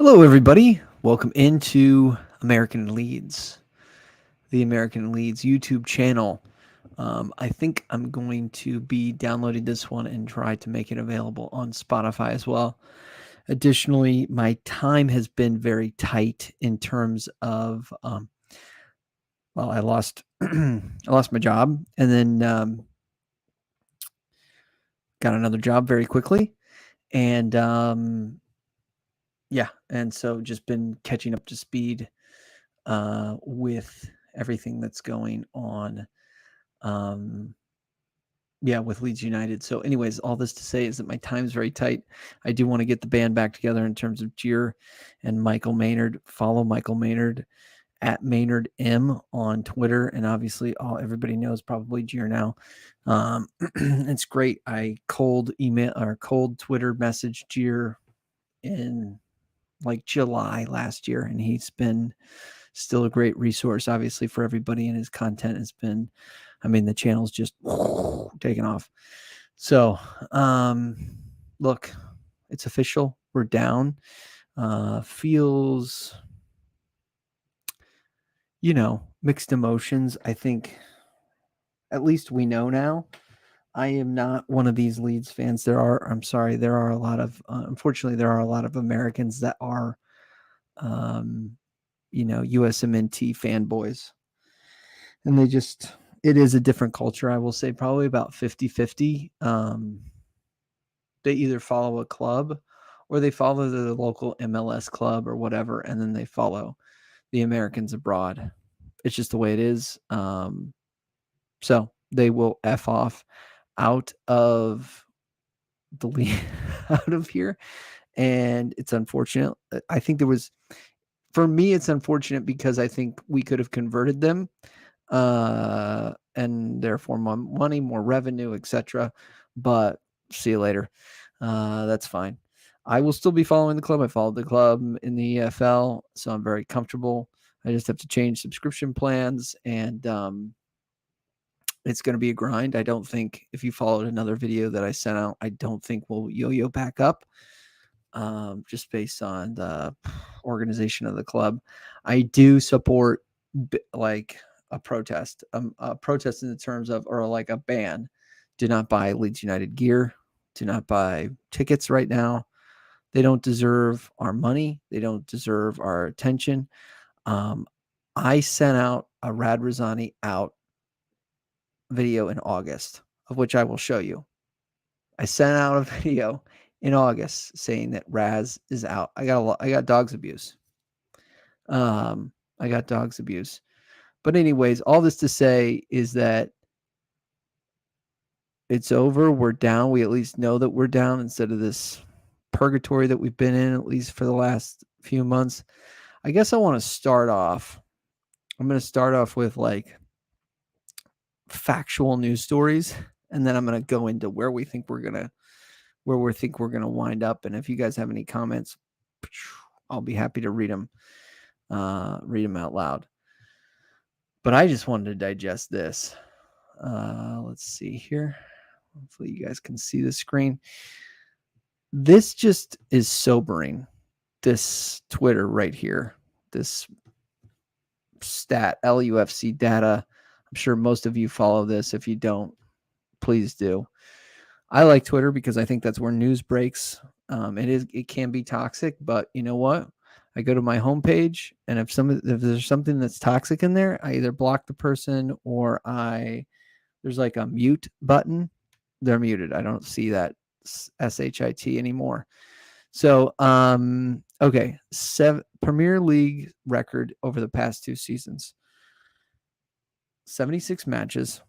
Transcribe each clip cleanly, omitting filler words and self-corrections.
Hello, everybody. Welcome into American Leeds, the American Leeds YouTube channel. I think I'm going to be downloading this one and try to make it available on Spotify as well. Additionally, my time has been very tight in terms of, I lost I lost my job and then got another job very quickly, and and so just been catching up to speed with everything that's going on. With Leeds United. So, anyways, all this to say is that my time's very tight. I do want to get the band back together in terms of Gier and Michael Maynard. Follow Michael Maynard at Maynard M on Twitter, and obviously, everybody knows probably Gier now. It's great. I cold Twitter message Gier in like July last year, and he's been still a great resource, obviously, for everybody, and his content has been, the channel's just taken off. So, look, it's official. We're down. Feels, mixed emotions. I think at least we know now. I am not one of these Leeds fans. Unfortunately, there are a lot of Americans that are, USMNT fanboys. And it is a different culture. I will say probably about 50-50. They either follow a club or they follow the local MLS club or whatever, and then they follow the Americans abroad. It's just the way it is. So they will F off out of the league, out of here. And it's unfortunate. I think for me, it's unfortunate because I think we could have converted them, and therefore more money, more revenue, etc. But see you later. That's fine. I will still be following the club. I followed the club in the EFL, so I'm very comfortable. I just have to change subscription plans, and it's going to be a grind. I don't think if you followed another video that I sent out, I don't think we'll yo-yo back up, just based on the organization of the club. I do support like a protest in the terms of, or like a ban. Do not buy Leeds United gear. Do not buy tickets right now. They don't deserve our money. They don't deserve our attention. I sent out a Rad Rosani out video in August, of which I will show you. I sent out a video in August saying that Raz is out. I got dogs abuse. I got dogs abuse. But anyways, all this to say is that it's over. We're down. We at least know that we're down instead of this purgatory that we've been in, at least for the last few months. I guess I want to start off. I'm going to start off with like factual news stories, and then I'm going to go into where we think we're going to wind up. And if you guys have any comments, I'll be happy to read them out loud. But I just wanted to digest this. Let's see here. Hopefully you guys can see the screen. This just is sobering. This Twitter right here, this stat, LUFC data. I'm sure most of you follow this. If you don't, please do. I like Twitter because I think that's where news breaks. It can be toxic, but you know what? I go to my homepage, and if there's something that's toxic in there, I either block the person or there's like a mute button. They're muted. I don't see that SHIT anymore. So, okay. Premier League record over the past 2 seasons. 76 matches.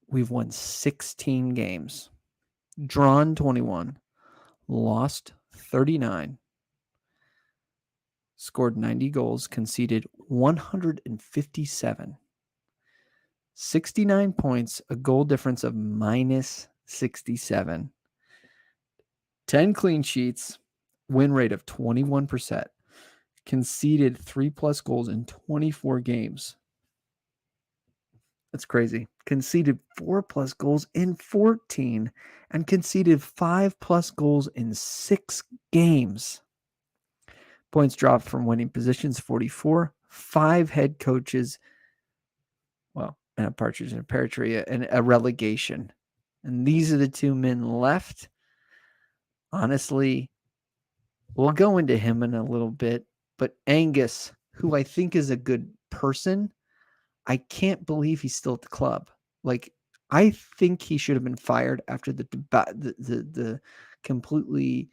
We've won 16 games, drawn 21, lost 39, scored 90 goals, conceded 157, 69 points, a goal difference of minus 67, 10 clean sheets, win rate of 21%, conceded 3+ goals in 24 games. That's crazy. Conceded 4+ goals in 14 and conceded 5+ goals in 6 games. Points dropped from winning positions 44. 5 head coaches, well, and a partridge in a pear tree, and a relegation. And these are the 2 men left. Honestly, we'll go into him in a little bit, but Angus, who I think is a good person, I can't believe he's still at the club. Like, I think he should have been fired after the completely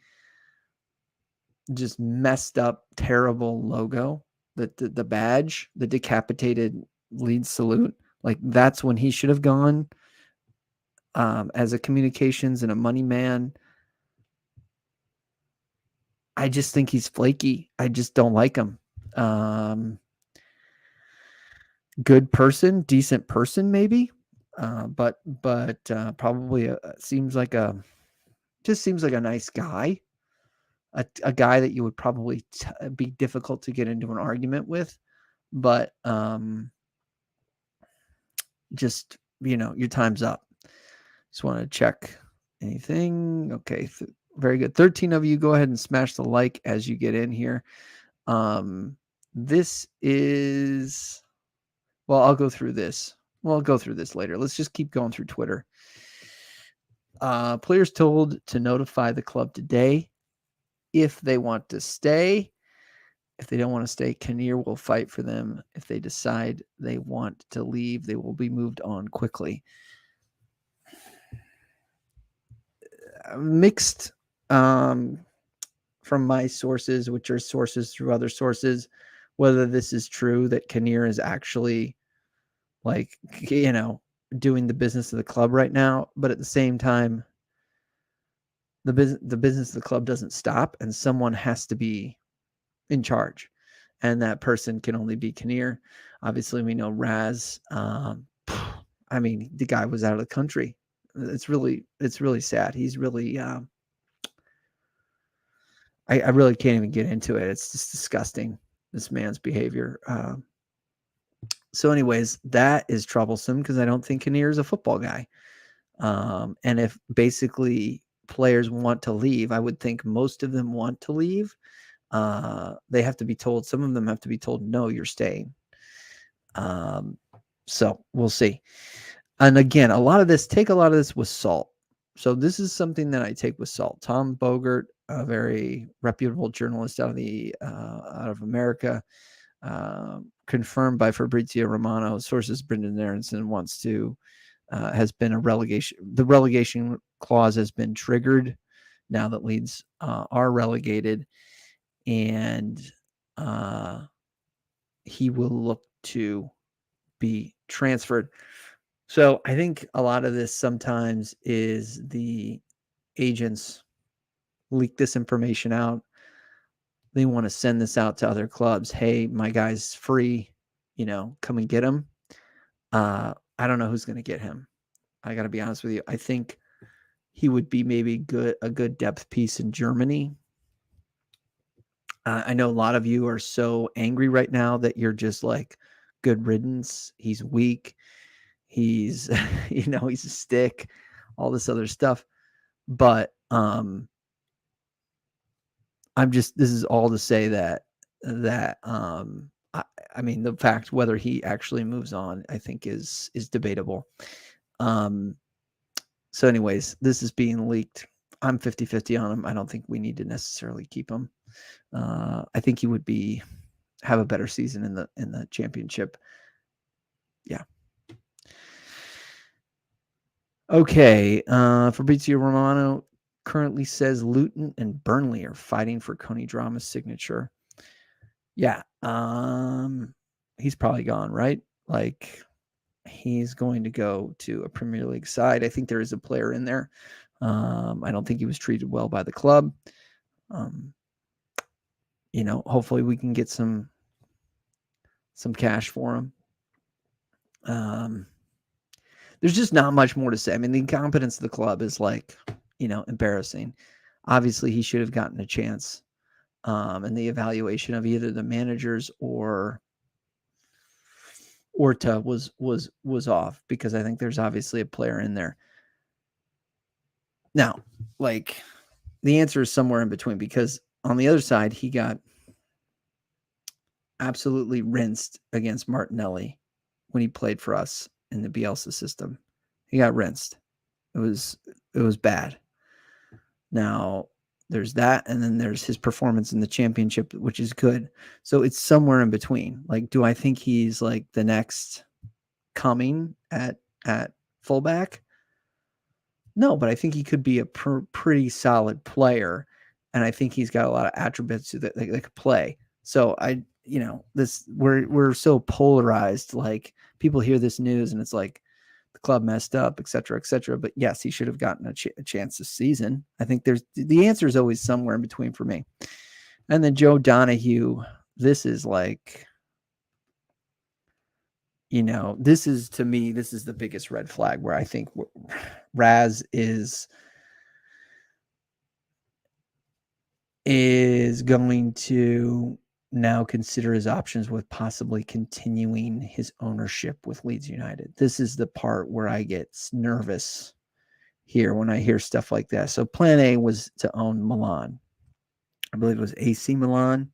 just messed up, terrible logo, the badge, the decapitated Leeds salute. Like, that's when he should have gone, as a communications and a money man. I just think he's flaky. I just don't like him. Good person, decent person, maybe, but probably seems like a nice guy, a guy that you would probably be difficult to get into an argument with, but just your time's up. Just want to check anything. Okay, very good. 13 of you, go ahead and smash the like as you get in here. This is. Well, I'll go through this. I'll go through this later. Let's just keep going through Twitter. Players told to notify the club today if they want to stay. If they don't want to stay, Kinnear will fight for them. If they decide they want to leave, they will be moved on quickly. Mixed from my sources, which are sources through other sources, whether this is true that Kinnear is actually doing the business of the club right now, but at the same time, the business of the club doesn't stop, and someone has to be in charge, and that person can only be Kinnear. Obviously, we know Raz. I mean, the guy was out of the country. It's really sad. He's really. I really can't even get into it. It's just disgusting, this man's behavior. So anyways, that is troublesome because I don't think Kinnear is a football guy. And if basically players want to leave, I would think most of them want to leave. They have to be told, some of them have to be told, no, you're staying. So we'll see. And again, take a lot of this with salt. So this is something that I take with salt. Tom Bogert, a very reputable journalist out of America, confirmed by Fabrizio Romano. Sources Brendan Aronson has been a relegation. The relegation clause has been triggered now that Leeds are relegated, and he will look to be transferred. So I think a lot of this sometimes is the agents leak this information out. They want to send this out to other clubs. Hey, my guy's free, come and get him. I don't know who's going to get him. I got to be honest with you. I think he would be maybe a good depth piece in Germany. I know a lot of you are so angry right now that you're just like, good riddance. He's weak. He's, he's a stick, all this other stuff. But this is all to say that I mean, the fact whether he actually moves on, I think is debatable. So anyways, this is being leaked. I'm 50-50 on him. I don't think we need to necessarily keep him. I think he would have a better season in the championship. Yeah. Okay. Fabrizio Romano currently says Luton and Burnley are fighting for Coney Drama's signature. Yeah. He's probably gone, right? Like, he's going to go to a Premier League side. I think there is a player in there. I don't think he was treated well by the club. Hopefully we can get some cash for him. There's just not much more to say. I mean, the incompetence of the club is embarrassing. Obviously, he should have gotten a chance in the evaluation of either the managers or Orta was off, because I think there's obviously a player in there. Now, like, the answer is somewhere in between, because on the other side, he got absolutely rinsed against Martinelli when he played for us in the Bielsa system. He got rinsed. It was bad. Now, there's that, and then there's his performance in the championship, which is good. So it's somewhere in between. Like, do I think he's like the next coming at fullback? No, but I think he could be a pretty solid player, and I think he's got a lot of attributes that could play. So we're so polarized. Like, people hear this news and it's like the club messed up, et cetera, et cetera. But yes, he should have gotten a chance this season. I think the answer is always somewhere in between for me. And then Joe Donahue, this is like, this is, to me, this is the biggest red flag, where I think Raz is going to now consider his options with possibly continuing his ownership with Leeds United. This is the part where I get nervous here when I hear stuff like that. So plan A was to own Milan. I believe it was AC Milan.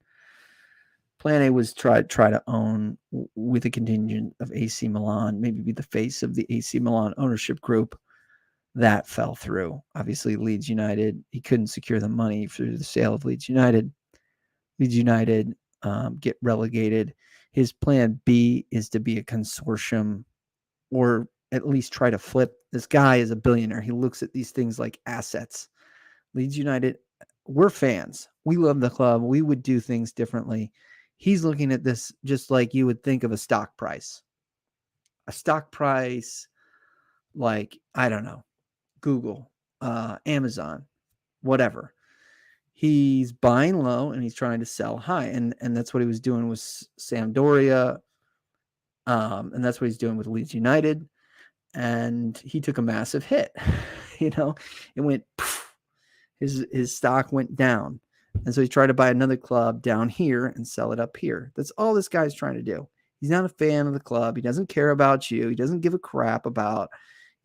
Plan A was try to own with a contingent of AC Milan, maybe be the face of the AC Milan ownership group. That fell through. Obviously, Leeds United, he couldn't secure the money through the sale of Leeds United. Leeds United get relegated. His plan B is to be a consortium, or at least try to flip. This guy is a billionaire. He looks at these things like assets. Leeds United, we're fans. We love the club. We would do things differently. He's looking at this just like you would think of a stock price. A stock price, like, I don't know, Google, Amazon, whatever. He's buying low and he's trying to sell high. And that's what he was doing with Sampdoria. And that's what he's doing with Leeds United. And he took a massive hit. It went, poof, his stock went down. And so he tried to buy another club down here and sell it up here. That's all this guy's trying to do. He's not a fan of the club. He doesn't care about you. He doesn't give a crap about,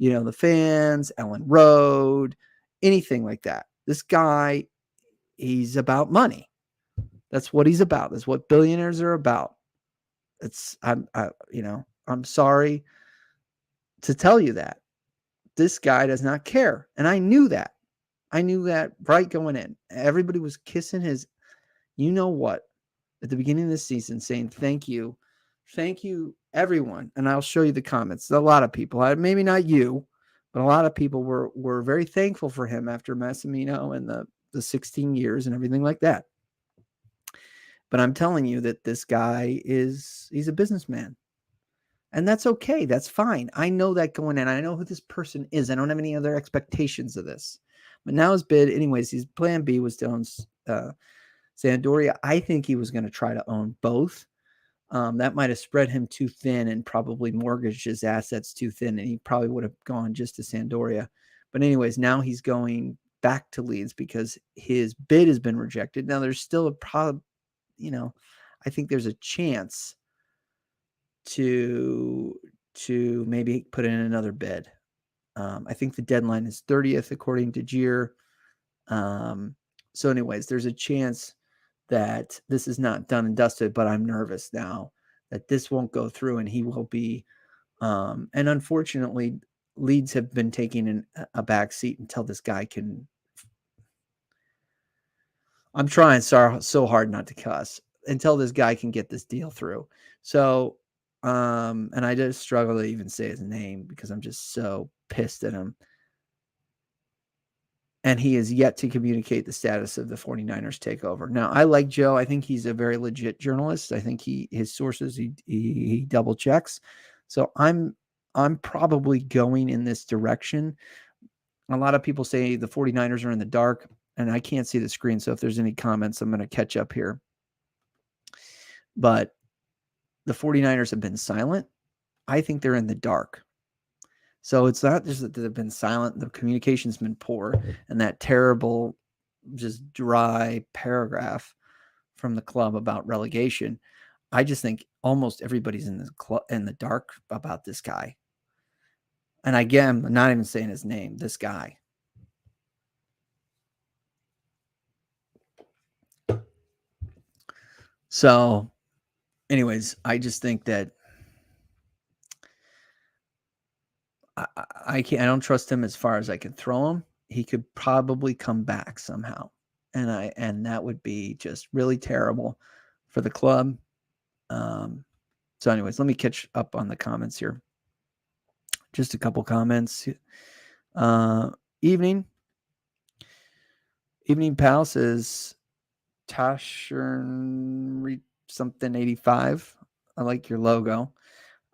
the fans, Ellen Road, anything like that. This guy, he's about money. That's what he's about. That's what billionaires are about. I'm sorry to tell you that. This guy does not care. And I knew that. Right going in. Everybody was kissing his, what, at the beginning of the season, saying, thank you, everyone. And I'll show you the comments. A lot of people, maybe not you, but a lot of people were very thankful for him after Massimino and the 16 years and everything like that. But I'm telling you that this guy he's a businessman. And that's okay. That's fine. I know that going in. I know who this person is. I don't have any other expectations of this. But now his bid, anyways, his plan B was to own Sampdoria. I think he was going to try to own both. That might have spread him too thin and probably mortgaged his assets too thin, and he probably would have gone just to Sampdoria. But anyways, now he's going back to Leeds because his bid has been rejected. Now there's still I think there's a chance to maybe put in another bid. I think the deadline is 30th, according to Gier. So anyways, there's a chance that this is not done and dusted, but I'm nervous now that this won't go through and he will be. And unfortunately, Leeds have been taking a back seat until this guy can. I'm trying so hard not to cuss until this guy can get this deal through. So, and I just struggle to even say his name because I'm just so pissed at him. And he is yet to communicate the status of the 49ers takeover. Now, I like Joe. I think he's a very legit journalist. I think his sources, he double checks. So I'm probably going in this direction. A lot of people say the 49ers are in the dark, and I can't see the screen. So if there's any comments, I'm going to catch up here. But the 49ers have been silent. I think they're in the dark. So it's not just that they've been silent. The communication's been poor, and that terrible, just dry paragraph from the club about relegation. I just think almost everybody's in the dark about this guy. And again, I'm not even saying his name, this guy. So, anyways, I just think that I don't trust him as far as I can throw him. He could probably come back somehow. And that would be just really terrible for the club. So anyways, let me catch up on the comments here. Just a couple comments. Evening Pal says Tashern something 85. I like your logo.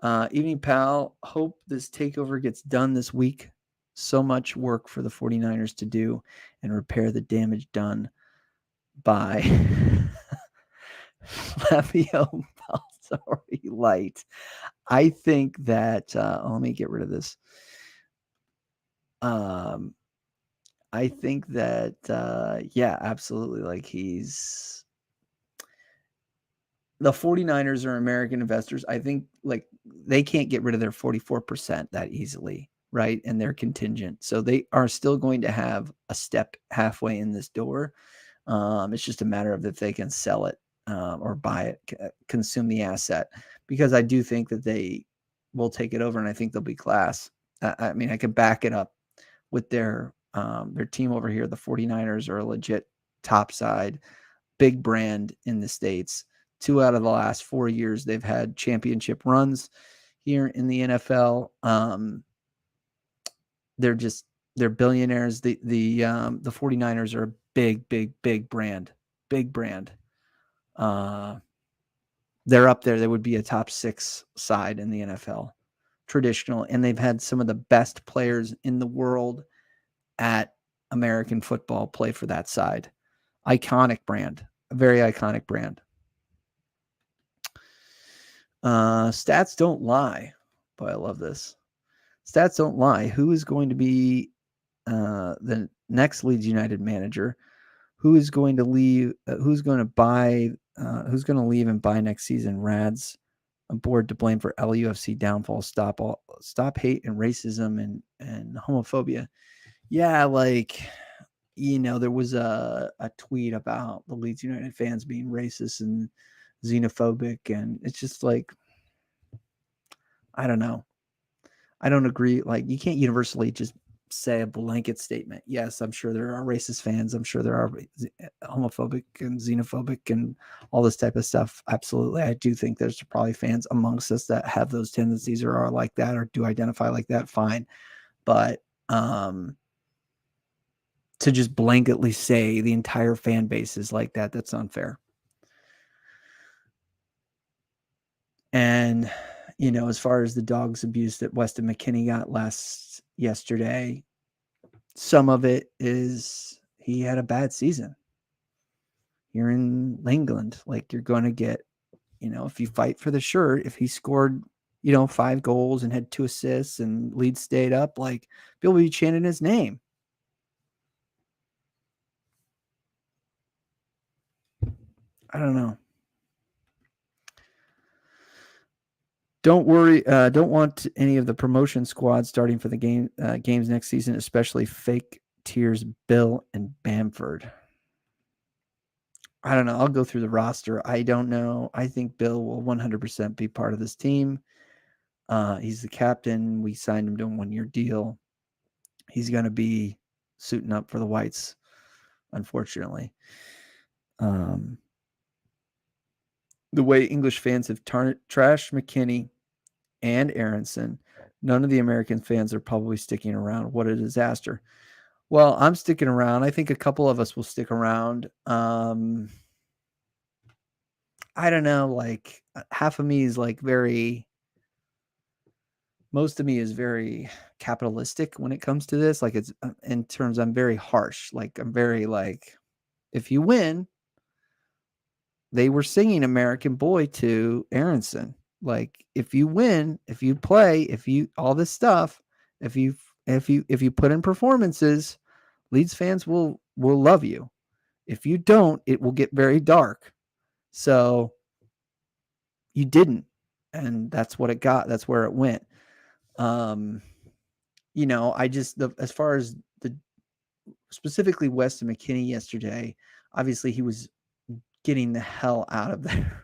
Evening Pal, hope this takeover gets done this week. So much work for the 49ers to do and repair the damage done by Flavio Balsari Light. I think that let me get rid of this. I think that yeah, absolutely. Like the 49ers are American investors. I think like they can't get rid of their 44% that easily, right? And their contingent. So they are still going to have a step halfway in this door. It's just a matter of if they can sell it or buy it, consume the asset, because I do think that they will take it over, and I think they'll be class. I mean, I could back it up with their team over here. The 49ers are a legit top side, big brand in the States. 2 out of the last 4 years, they've had championship runs here in the NFL. They're billionaires. The 49ers are a big brand. Big brand. They're up there. They would be a top 6 side in the NFL, traditional, and they've had some of the best players in the world at American football play for that side. Iconic brand, a very iconic brand. Stats don't lie. Boy, I love this. Stats don't lie. Who is going to be the next Leeds United manager? Who is going to leave? Who's going to buy? Who's going to leave and buy next season? Rads aboard to blame for LUFC downfall. Stop hate and racism and homophobia. Yeah, like, there was a tweet about the Leeds United fans being racist and xenophobic, and it's just like, I don't know. I don't agree. Like, you can't universally just say a blanket statement. Yes, I'm sure there are racist fans. I'm sure there are homophobic and xenophobic and all this type of stuff. Absolutely. I do think there's probably fans amongst us that have those tendencies or are like that or do identify like that. Fine. But to just blanketly say the entire fan base is like that, that's unfair. And, as far as the dog's abuse that Weston McKennie got yesterday, some of it is he had a bad season. You're in England. Like, you're going to get, if you fight for the shirt, if he scored, 5 goals and had 2 assists and Leeds stayed up, like, people will be chanting his name. I don't know. Don't worry. Don't want any of the promotion squads starting for the games next season, especially fake tiers Bill and Bamford. I don't know. I'll go through the roster. I don't know. I think Bill will 100% be part of this team. He's the captain. We signed him to a 1-year deal. He's going to be suiting up for the Whites, unfortunately. The way English fans have trashed McKinney and Aronson, none of the American fans are probably sticking around. What a disaster. Well, I'm sticking around. I think a couple of us will stick around. I don't know, like, half of me is like most of me is very capitalistic when it comes to this. Like, it's in terms, I'm very harsh. Like, I'm very like, if you win, they were singing American Boy to Aronson. Like, if you win, if you play, if you all this stuff, if you put in performances, Leeds fans will love you. If you don't, it will get very dark. So You didn't. And that's what it got. That's where it went. I just, as far as specifically Weston McKennie yesterday, obviously he was getting the hell out of there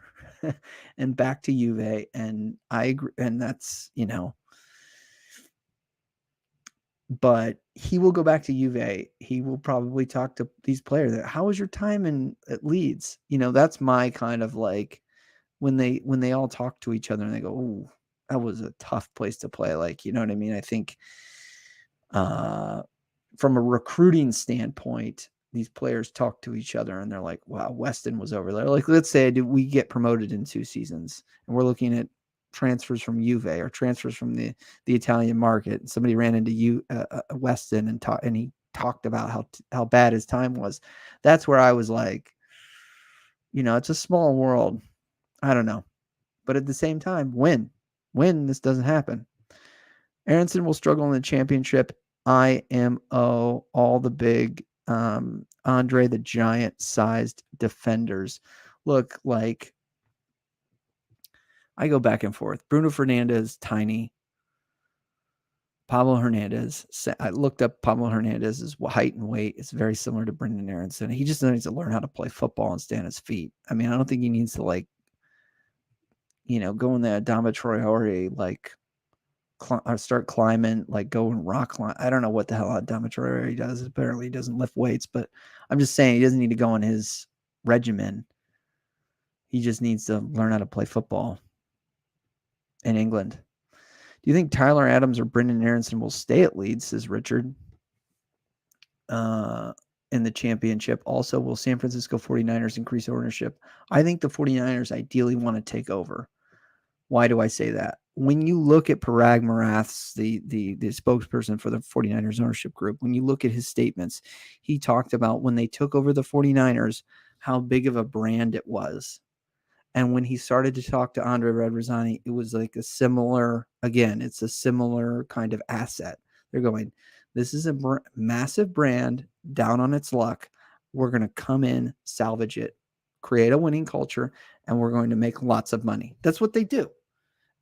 and back to Juve. And I agree. And that's, but he will go back to Juve. He will probably talk to these players. How was your time at Leeds? That's my kind of like when they all talk to each other and they go, "Oh, that was a tough place to play." Like, you know what I mean? I think from a recruiting standpoint, these players talk to each other and they're like, "Wow, Weston was over there." Like, let's say we get promoted in 2 seasons and we're looking at transfers from Juve or transfers from the Italian market. Somebody ran into Weston and he talked about how bad his time was. That's where I was like, it's a small world. I don't know. But at the same time, win this doesn't happen. Aronson will struggle in the championship. IMO, all the big Andre the Giant sized defenders look like. I go back and forth. Bruno Fernandes, tiny. Pablo Hernandez. I looked up Pablo Hernandez's height and weight. It's very similar to Brendan Aronson. He just needs to learn how to play football and stay on his feet. I mean, I don't think he needs to go in the Adama Traore, or start climbing, going rock climb. I don't know what the hell Adama Traore does. Apparently he doesn't lift weights, but I'm just saying he doesn't need to go on his regimen. He just needs to learn how to play football in England. Do you think Tyler Adams or Brendan Aronson will stay at Leeds, says Richard, in the championship? Also, will San Francisco 49ers increase ownership? I think the 49ers ideally want to take over. Why do I say that? When you look at Parag Maraths, the spokesperson for the 49ers ownership group, when you look at his statements, he talked about when they took over the 49ers, how big of a brand it was. And when he started to talk to Andre Radrizzani, it was like it's a similar kind of asset. They're going, this is a massive brand down on its luck. We're going to come in, salvage it, create a winning culture, and we're going to make lots of money. That's what they do.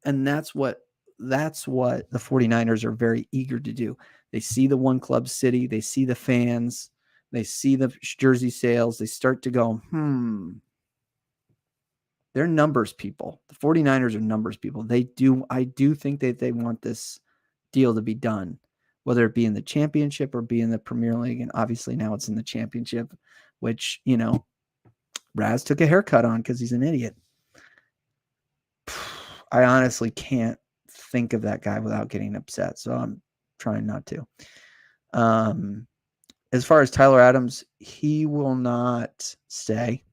And that's what the 49ers are very eager to do. They see the one club city. They see the fans. They see the jersey sales. They start to go, they're numbers people. The 49ers are numbers people. I do think that they want this deal to be done, whether it be in the championship or be in the Premier League. And obviously now it's in the championship, which, Raz took a haircut on because he's an idiot. I honestly can't think of that guy without getting upset. So I'm trying not to. As far as Tyler Adams, he will not stay.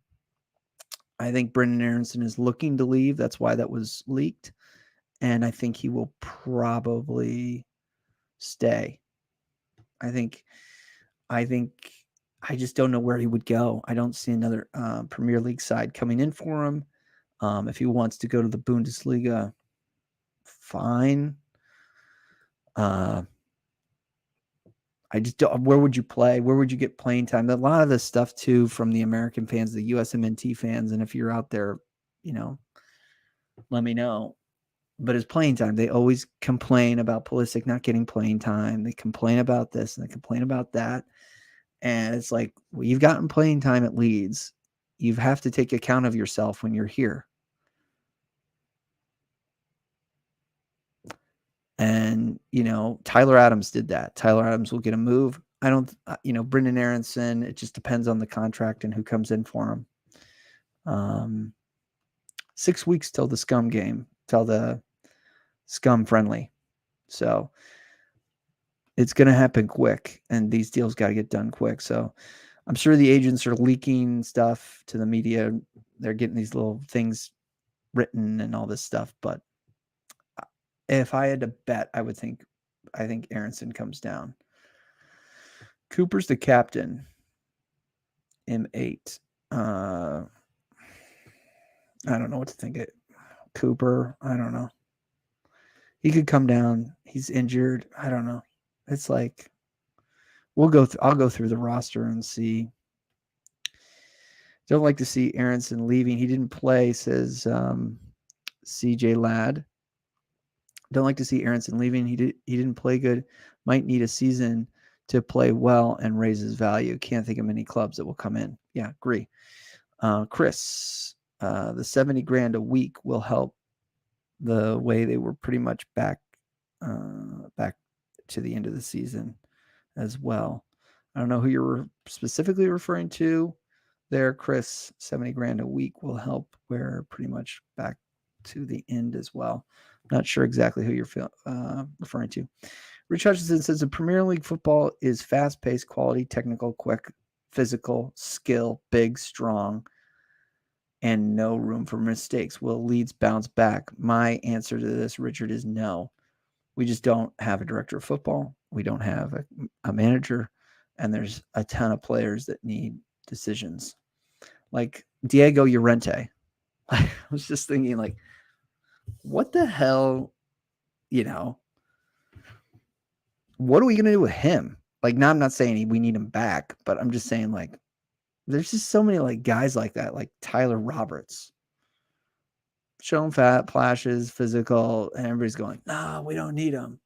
I think Brendan Aronson is looking to leave. That's why that was leaked. And I think he will probably stay. I just don't know where he would go. I don't see another Premier League side coming in for him. If he wants to go to the Bundesliga, fine. I just don't. Where would you play? Where would you get playing time? A lot of this stuff too from the American fans, the USMNT fans, and if you're out there, let me know. But his playing time, they always complain about Pulisic not getting playing time. They complain about this and they complain about that. And it's like, well, you've gotten playing time at Leeds. You have to take account of yourself when you're here. And, Tyler Adams did that. Tyler Adams will get a move. I don't, Brendan Aronson, it just depends on the contract and who comes in for him. 6 weeks till the Scum game, till the Scum friendly. So it's going to happen quick, and these deals got to get done quick. So I'm sure the agents are leaking stuff to the media. They're getting these little things written and all this stuff. But if I had to bet, I think Aronson comes down. Cooper's the captain. M8. I don't know what to think of Cooper. I don't know. He could come down. He's injured. I don't know. It's like I'll go through the roster and see. Don't like to see Aronson leaving. He didn't play, says CJ Ladd. Don't like to see Aronson leaving. He didn't play good. Might need a season to play well and raise his value. Can't think of many clubs that will come in. Yeah, agree. Chris, the 70 grand a week will help the way they were pretty much back to the end of the season as well. I don't know who you're specifically referring to there, Chris. 70 grand a week will help. We're pretty much back to the end as well. Not sure exactly who you're referring to. Rich Hutchinson says the Premier League football is fast-paced, quality, technical, quick, physical, skill, big, strong, and no room for mistakes. Will Leeds bounce back? My answer to this, Richard, is no. We just don't have a director of football. We don't have a manager, and there's a ton of players that need decisions. Like Diego Llorente. I was just thinking, like, what the hell, what are we going to do with him? Like, now I'm not saying we need him back, but I'm just saying, like, there's just so many, like, guys like that, like Tyler Roberts. Showing fat, flashes, physical, and everybody's going, no, we don't need him.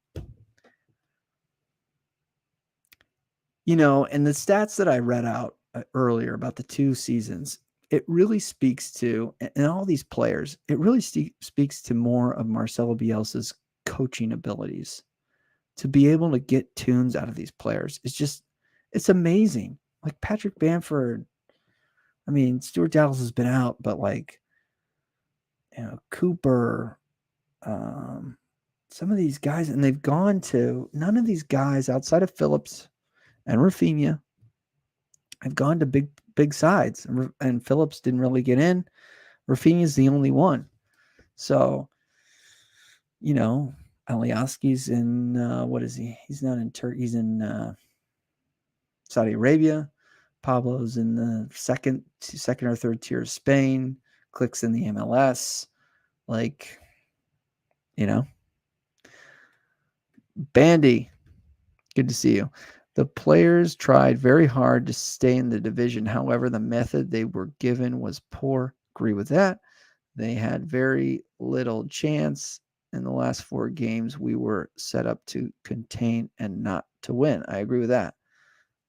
And the stats that I read out earlier about the 2 seasons, it really speaks to, and all these players, it really speaks to more of Marcelo Bielsa's coaching abilities. To be able to get tunes out of these players, it's amazing. Like Patrick Bamford, I mean, Stuart Dallas has been out, but like, Cooper, some of these guys, and they've gone to, none of these guys outside of Phillips and Rafinha have gone to big sides, and Phillips didn't really get in. Rafinha's the only one. So, Alioski's in, what is he? He's not in Turkey. He's in Saudi Arabia. Pablo's in the second or third tier of Spain. Clicks in the MLS. Like, Bandy, good to see you. The players tried very hard to stay in the division. However, the method they were given was poor. Agree with that. They had very little chance. In the last 4 games, we were set up to contain and not to win. I agree with that.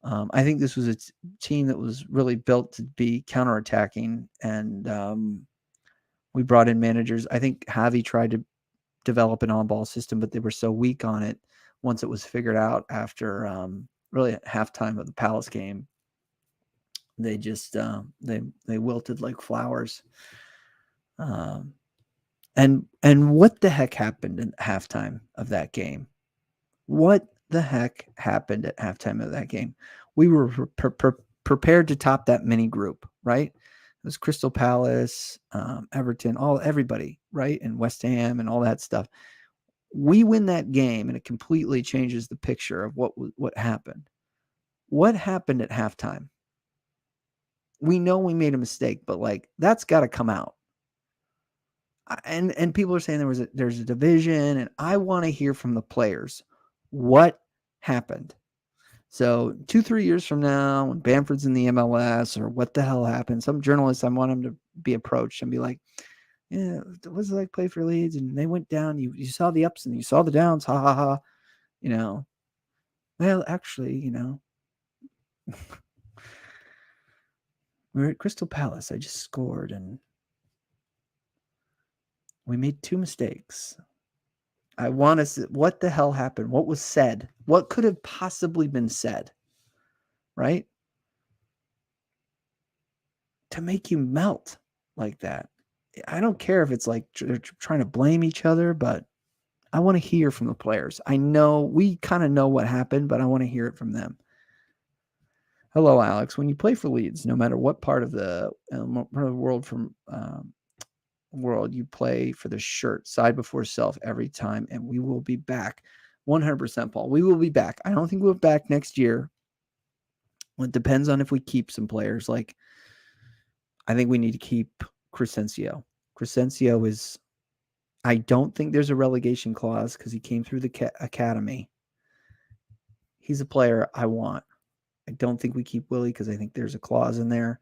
I think this was a team that was really built to be counterattacking, and we brought in managers. I think Javi tried to develop an on-ball system, but they were so weak on it once it was figured out after really at halftime of the Palace game. They just they wilted like flowers. And what the heck happened at halftime of that game? What the heck happened at halftime of that game? We were prepared to top that mini group, right? It was Crystal Palace, Everton, everybody, right? And West Ham and all that stuff. We win that game, and it completely changes the picture of what happened. What happened at halftime? We know we made a mistake, but like that's got to come out. And people are saying there's a division, and I want to hear from the players what happened. So 2-3 years from now, when Bamford's in the MLS, or what the hell happened, some journalists, I want them to be approached and be like, yeah, what was it like play for Leeds? And they went down. You saw the ups and you saw the downs. Ha ha ha. Well, actually, we were at Crystal Palace. I just scored, and we made 2 mistakes. I want to see what the hell happened. What was said? What could have possibly been said? Right? To make you melt like that. I don't care if it's like they're trying to blame each other, but I want to hear from the players. I know we kind of know what happened, but I want to hear it from them. Hello, Alex. When you play for Leeds, no matter what part of the world you play for the shirt, side before self every time, and we will be back. 100%, Paul. We will be back. I don't think we'll be back next year. Well, it depends on if we keep some players. Like, I think we need to keep Crescencio. Crescencio is, I don't think there's a relegation clause because he came through the academy. He's a player I want. I don't think we keep Willie because I think there's a clause in there.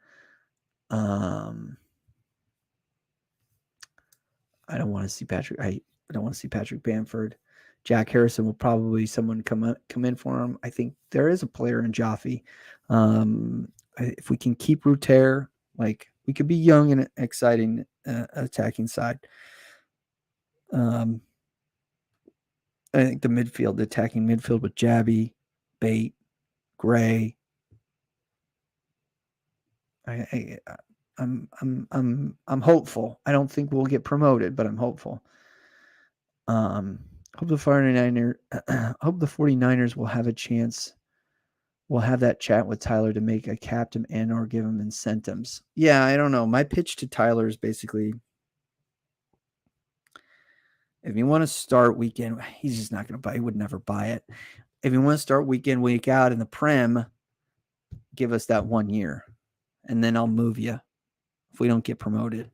I don't want to see Patrick. I don't want to see Patrick Bamford. Jack Harrison will probably someone come in for him. I think there is a player in Jaffe. If we can keep Ruter, like we could be young and exciting attacking side. I think the attacking midfield with Jabby, Bate, Gray. I'm hopeful. I don't think we'll get promoted, but I'm hopeful. Hope the 49ers will have a chance. We'll have that chat with Tyler to make a captain and or give him incentives. Yeah, I don't know. My pitch to Tyler is basically, if you want to start weekend, he's just not going to buy. He would never buy it. If you want to start weekend, week out in the Prem, give us that 1 year, and then I'll move you if we don't get promoted.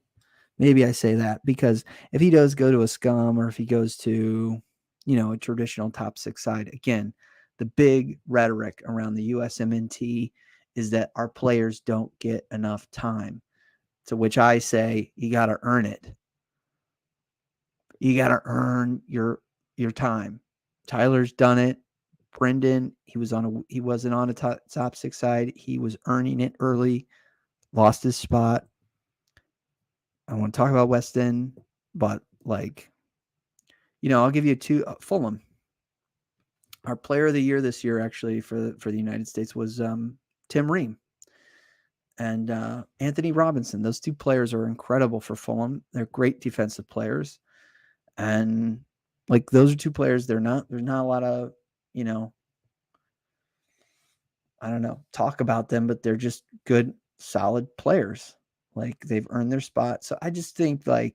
Maybe I say that because if he does go to a scum or if he goes to, a traditional top 6 side, again, the big rhetoric around the USMNT is that our players don't get enough time, to which I say you got to earn it. You got to earn your time. Tyler's done it. Brendan, he wasn't on a top 6 side. He was earning it early, lost his spot. I want to talk about Weston, but I'll give you Fulham. Our player of the year this year, actually, for the United States was Tim Ream and Anthony Robinson. Those 2 players are incredible for Fulham. They're great defensive players. And those are 2 players. There's not a lot of, I don't know, talk about them, but they're just good, solid players. They've earned their spot. So I just think I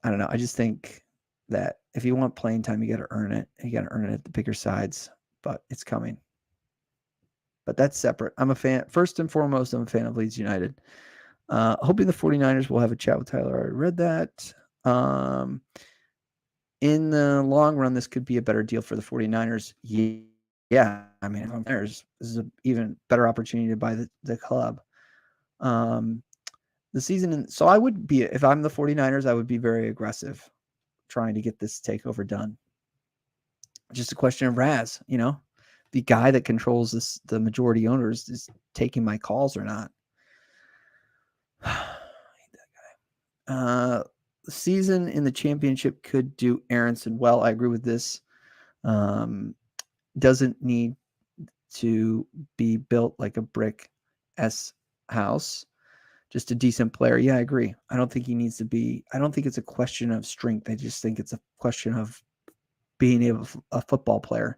don't know. I just think that if you want playing time, you got to earn it. You got to earn it at the bigger sides, but it's coming. But that's separate. I'm a fan. First and foremost, I'm a fan of Leeds United. Hoping the 49ers will have a chat with Tyler. I already read that. In the long run, this could be a better deal for the 49ers. Yeah. I mean, this is an even better opportunity to buy the club. The season. So I would be, if I'm the 49ers, I would be very aggressive trying to get this takeover done. Just a question of Raz, the guy that controls the majority owners is taking my calls or not. I hate that guy. The season in the championship could do Aronson well. I agree with this. Doesn't need to be built like a brick S house. Just a decent player. Yeah, I agree. I don't think he needs to be. I don't think it's a question of strength. I just think it's a question of being a football player.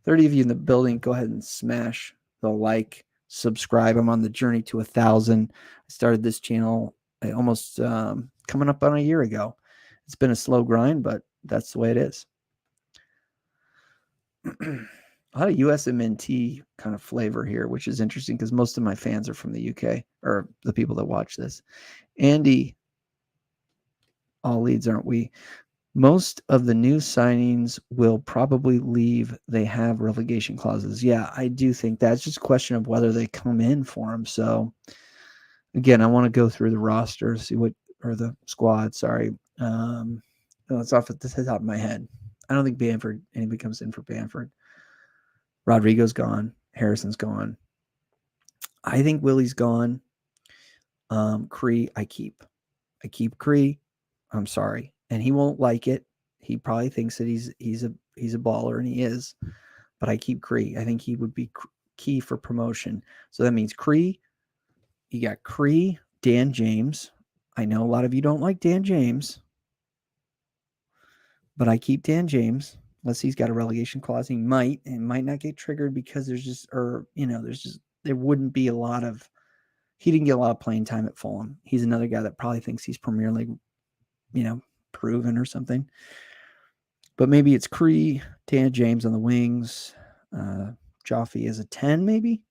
30 of you in the building, go ahead and smash the subscribe. I'm on the journey to 1,000. I started this channel almost coming up on a year ago. It's been a slow grind, but that's the way it is. A lot of USMNT kind of flavor here, which is interesting because most of my fans are from the UK, or the people that watch this. Andy, all Leeds, aren't we? Most of the new signings will probably leave. They have relegation clauses. Yeah, I do think that's just a question of whether they come in for them. So, again, I want to go through the roster, see or the squad, sorry. It's off at the top of my head. I don't think anybody comes in for Bamford. Rodrigo's gone. Harrison's gone. I think Willie's gone. Cree, I keep Cree. I'm sorry. And he won't like it. He probably thinks that he's a baller, and he is. But I keep Cree. I think he would be key for promotion. So that means Cree. You got Cree, Dan James. I know a lot of you don't like Dan James, but I keep Dan James. Unless he's got a relegation clause, he might not get triggered because there wouldn't be a lot of. He didn't get a lot of playing time at Fulham. He's another guy that probably thinks he's Premier League, proven or something. But maybe it's Cree, Dan James on the wings, Jaffe as a 10, maybe.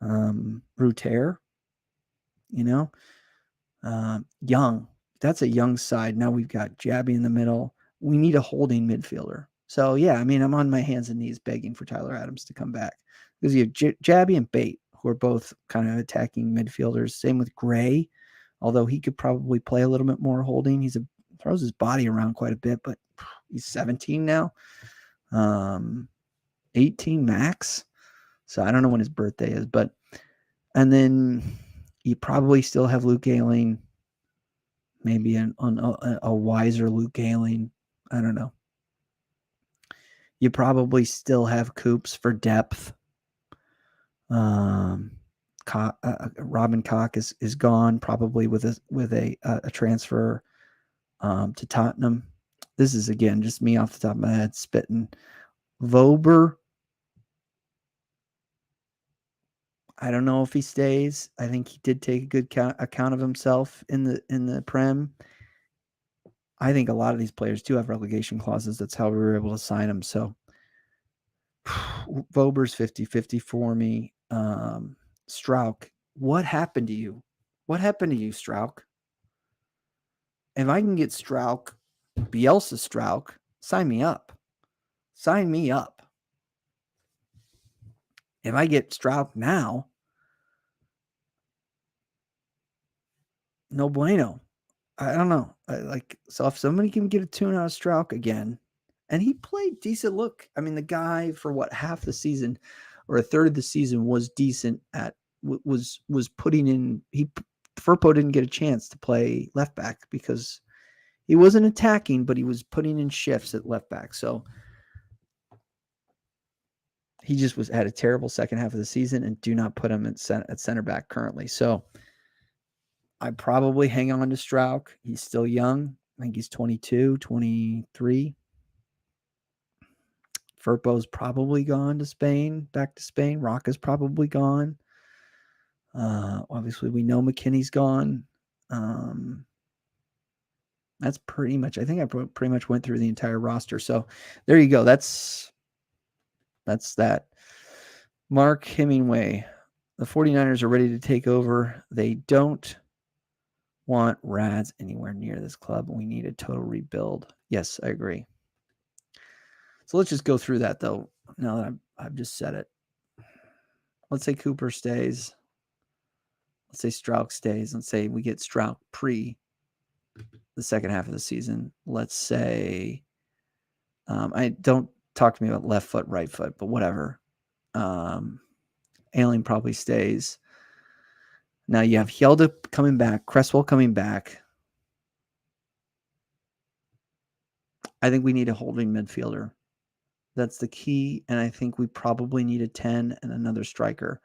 Ruter, young. That's a young side. Now we've got Jabby in the middle. We need a holding midfielder. So, yeah, I mean, I'm on my hands and knees begging for Tyler Adams to come back. Because you have Jabby and Bate, who are both kind of attacking midfielders. Same with Gray although he could probably play a little bit more holding. Throws his body around quite a bit, but he's 17 now, 18 max. So I don't know when his birthday is, and then you probably still have Luke Ayling, maybe a wiser Luke Ayling. I don't know. You probably still have Coops for depth. Robin Koch is gone, probably with a transfer to Tottenham. This is, again, just me off the top of my head spitting. Vober, I don't know if he stays. I think he did take a good account of himself in the Prem. I think a lot of these players do have relegation clauses. That's how we were able to sign them. So Vober's 50-50 for me. Strauch, what happened to you? What happened to you, Strauch? If I can get Strauch, Bielsa Strauch, sign me up. Sign me up. If I get Strauch now, no bueno. I don't know. So if somebody can get a tune out of Strauch again, and he played decent. Look, I mean, the guy for half the season or a third of the season was decent at was putting in. Firpo didn't get a chance to play left back because he wasn't attacking, but he was putting in shifts at left back. So he just had a terrible second half of the season, and do not put him at center back currently. So I'd probably hang on to Strauch. He's still young. I think he's 22, 23. Firpo's probably gone to Spain, back to Spain. Rocca's probably gone. Obviously, we know McKinney's gone. That's pretty much, I think I pretty much went through the entire roster. So there you go. That's that. Mark Hemingway. The 49ers are ready to take over. They don't want Rads anywhere near this club. We need a total rebuild. Yes, I agree. So let's just go through that, though, now that I've just said it. Let's say Cooper stays. Let's say Strauch stays. Let's say we get Strauch pre the second half of the season. Let's say I don't talk to me about left foot, right foot, but whatever. Ayling probably stays. Now you have Hjelde coming back, Cresswell coming back. I think we need a holding midfielder. That's the key, and I think we probably need a 10 and another striker.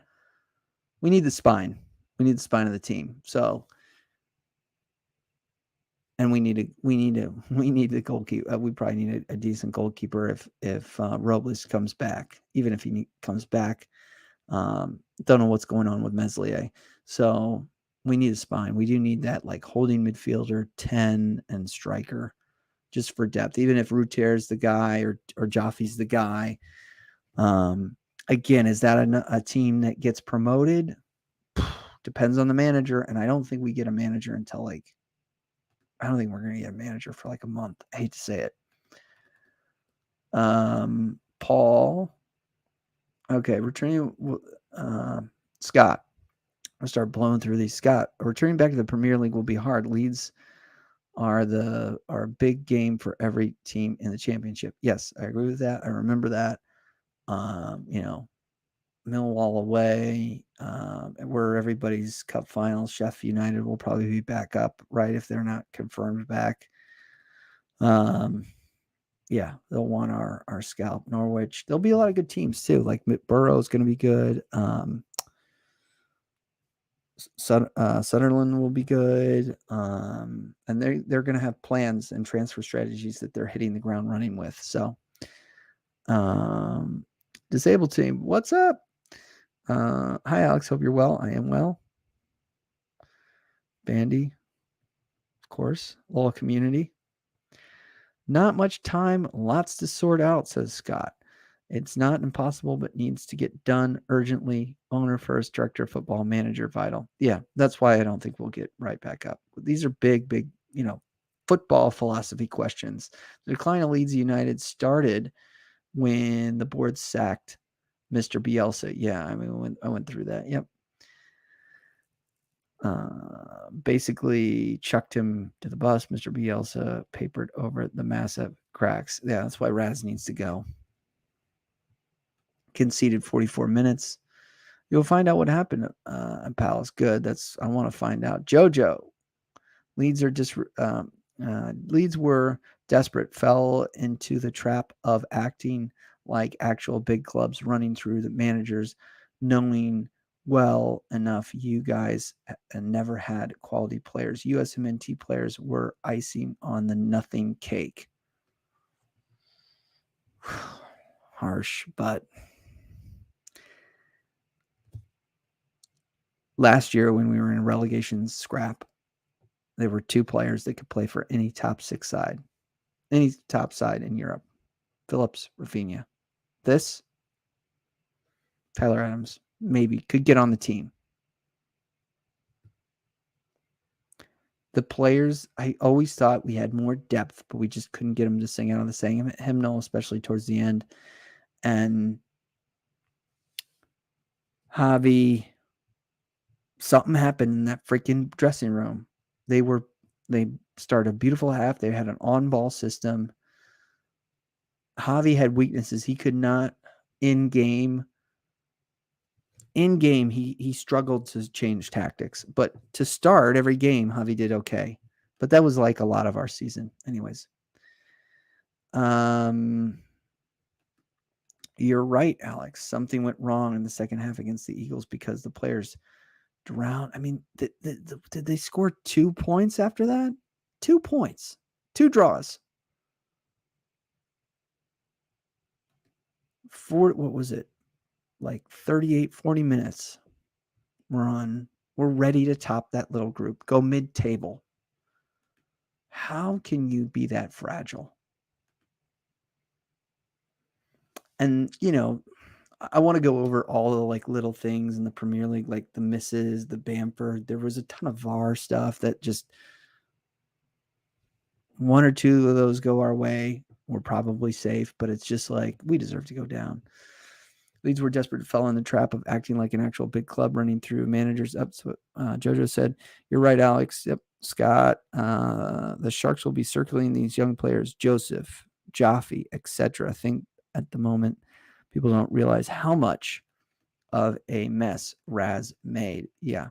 We need the spine. We need the spine of the team. So, and we need a goalkeeper. We probably need a decent goalkeeper if Robles comes back. Even if he comes back, don't know what's going on with Meslier. So we need a spine. We do need that holding midfielder, 10 and striker, just for depth. Even if Routier's the guy or Jaffe's the guy. Again, is that a team that gets promoted? Depends on the manager, and I don't think we get a manager until I don't think we're going to get a manager for a month. I hate to say it. Paul. Okay, returning Scott. I'll start blowing through these. Scott, returning back to the Premier League will be hard. Leeds are a big game for every team in the championship. Yes, I agree with that. I remember that. Millwall away, where everybody's cup finals. Sheffield United will probably be back up, right, if they're not confirmed back. Yeah, they'll want our scalp. Norwich. There'll be a lot of good teams too. Like Burrow's going to be good. Sunderland will be good. And they're going to have plans and transfer strategies that they're hitting the ground running with. So, disabled team, what's up? Hi, Alex. Hope you're well. I am well. Bandy, of course. Lola community. Not much time, lots to sort out, says Scott. It's not impossible, but needs to get done urgently. Owner first, director of football, manager vital. Yeah, that's why I don't think we'll get right back up. These are big, football philosophy questions. The decline of Leeds United started when the board sacked Mr. Bielsa. Yeah, I mean, I went through that. Yep. basically chucked him to the bus. Mr. Bielsa papered over the massive cracks. Yeah, that's why Raz needs to go. Conceded 44 minutes. You'll find out what happened at Palace. Good. I want to find out. Jojo. Leeds were desperate, fell into the trap of acting like actual big clubs, running through the managers, knowing well enough you guys never had quality players. USMNT players were icing on the nothing cake. Harsh, but last year when we were in a relegation scrap, there were 2 players that could play for any top side in Europe. Phillips, Rafinha. This, Tyler Adams, maybe could get on the team. The players, I always thought we had more depth, but we just couldn't get them to sing out of the hymnal, especially towards the end. And Javi, something happened in that freaking dressing room. They started a beautiful half. They had an on-ball system. Javi had weaknesses. He could not in game, he struggled to change tactics. But to start every game, Javi did okay. But that was like a lot of our season. Anyways. You're right, Alex. Something went wrong in the second half against the Eagles because the players drowned. I mean, did they score 2 points after that? 2 points. 2 draws. What was it? Like 38, 40 minutes. We're ready to top that little group. Go mid-table. How can you be that fragile? And, I want to go over all the like little things in the Premier League, like the misses, the Bamford. There was a ton of VAR stuff that just 1 or 2 of those go our way. We're probably safe, but it's just like we deserve to go down. Leeds were desperate, fell in the trap of acting like an actual big club, running through managers up. So Jojo said, "You're right, Alex. Yep, Scott. The Sharks will be circling these young players, Joseph, Jaffe, etc. I think at the moment people don't realize how much of a mess Raz made. Yeah,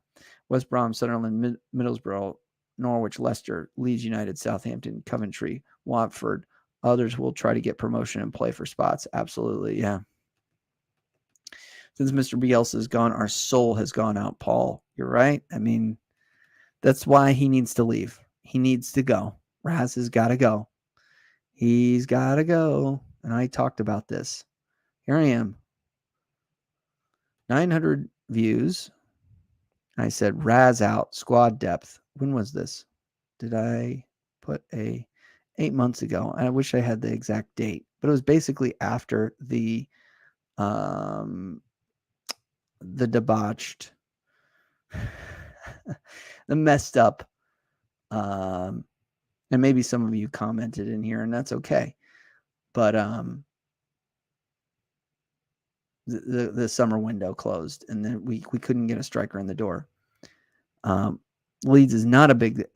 West Brom, Sunderland, Middlesbrough, Norwich, Leicester, Leeds United, Southampton, Coventry, Watford. Others will try to get promotion and play for spots. Absolutely, yeah." Since Mr. Bielsa is gone, our soul has gone out, Paul. You're right. I mean, that's why he needs to leave. He needs to go. Raz has got to go. He's got to go. And I talked about this. Here I am. 900 views. I said, Raz out, squad depth. When was this? Did I put 8 months ago? I wish I had the exact date. But it was basically after the debauched, the messed up, and maybe some of you commented in here, and that's okay. But the summer window closed, and then we couldn't get a striker in the door. Leeds is not a big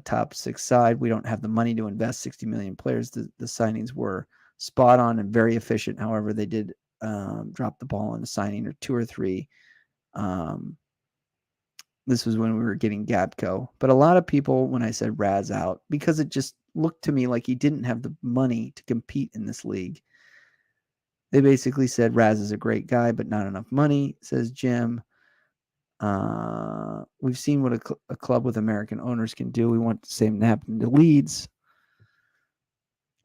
top 6 side. We don't have the money to invest 60 million players. The signings were spot on and very efficient. However, they did drop the ball on a signing or 2 or 3. This was when we were getting Gabco. But a lot of people, when I said Raz out, because it just looked to me like he didn't have the money to compete in this league. They basically said Raz is a great guy, but not enough money, says Jim. We've seen what a club with American owners can do. We want the same to happen to Leeds.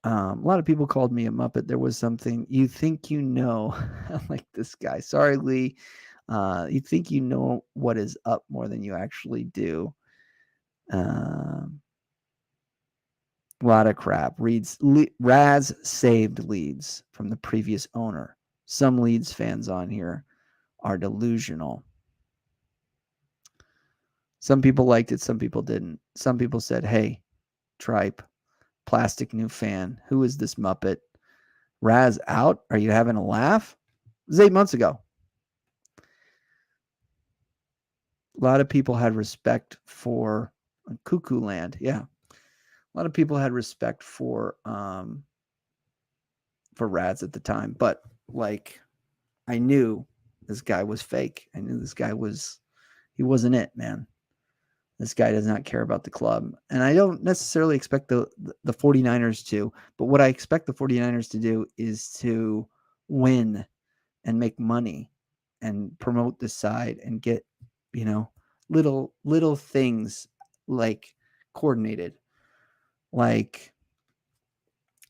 A lot of people called me a Muppet. There was something, you think you know, like this guy. Sorry, Lee. You think you know what is up more than you actually do. A lot of crap. Raz saved Leeds from the previous owner. Some Leeds fans on here are delusional. Some people liked it, some people didn't. Some people said, hey, tripe, plastic new fan. Who is this Muppet? Raz out? Are you having a laugh? It was 8 months ago. A lot of people had respect for Cuckoo Land. Yeah. A lot of people had respect for Rads at the time, but like I knew this guy was fake. I knew this guy he wasn't it, man. This guy does not care about the club. And I don't necessarily expect the 49ers to, but what I expect the 49ers to do is to win and make money and promote the side and get, little things like coordinated. Like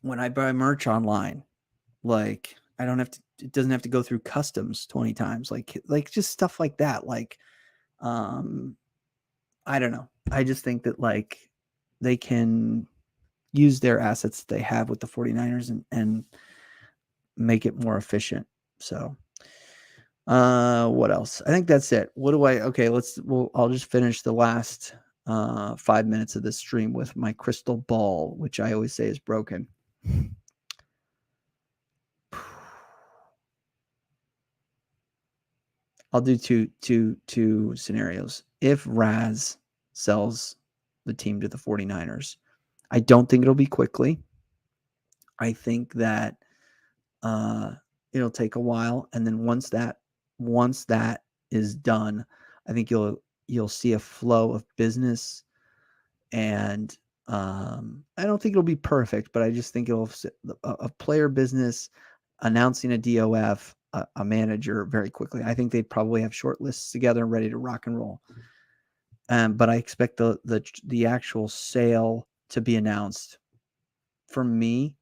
when I buy merch online, like it doesn't have to go through customs 20 times. Like just stuff like that. Like, I don't know. I just think that like they can use their assets that they have with the 49ers and make it more efficient. So, what else? I think that's it. I'll just finish the last 5 minutes of this stream with my crystal ball, which I always say is broken. I'll do two scenarios. If Raz sells the team to the 49ers, I don't think it'll be quickly. I think that it'll take a while, and then once that is done, I think you'll see a flow of business, and I don't think it'll be perfect, but I just think it'll a player business announcing a DOF, a manager very quickly. I think they probably have short lists together and ready to rock and roll. But I expect the actual sale to be announced. For me,